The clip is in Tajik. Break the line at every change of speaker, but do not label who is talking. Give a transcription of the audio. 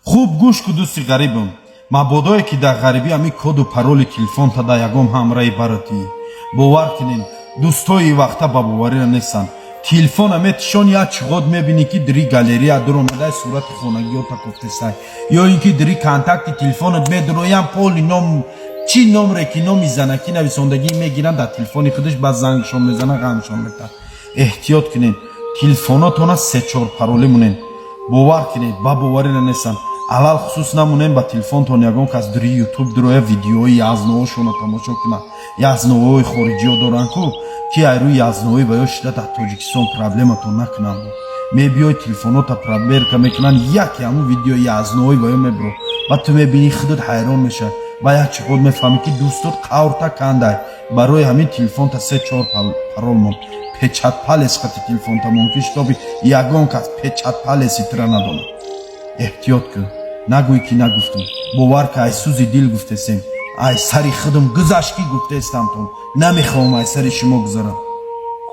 хуб гӯш ку дӯсти ғарибам, мабодое ки дар ғарибӣ ҳамин коду пароли телефонта дар ягон ҳамраҳи баратӣ. бовар кунед дӯстои вақта ба боварира нестанд. телефона метишон як чиғод мебинӣ ки дири галерея дуромадаи сурати хонагиёта кофтесай ё ин ки дири контакти телефонот медуроям поли ном чӣ номре ки номи занаки нависондагӣ мегиранд дар телефони худаш ба зангшон мезанад ғамшон метавад. эҳтиёт кунед телефонотона 3-4 пароле мунед. бовар кунед ба боварира нестанд. алал хусус намунем ба телефонтон ягон кас дури ютуб дуроя видеои язновошона тамошо кунад. язновои хориҷиё доранд ку ки айрӯи язновӣ ба ё шида дар тоҷикистон проблематон накунанд. мебиёи телефонота проверка мекунанд, яке ҳамун видеои язновӣ ба ё мебиро. ба ту мебинӣ худут ҳайрон мешавӣ. ба як чиғод мефаҳмӣ ки дӯстот қаврта кандай барои ҳамин телефонта 3-4 парол монд. печатпалес хати телефонта монд ки шитоби ягон кас печатпалеси тира надонад. эҳтиёт кун, нагӯй ки нагуфтем. бовар ки ай сӯзи дил гуфтесем, ай сари худам гузашт ки гуфтестамтон. намехоҳам ай сари шумо гузарам.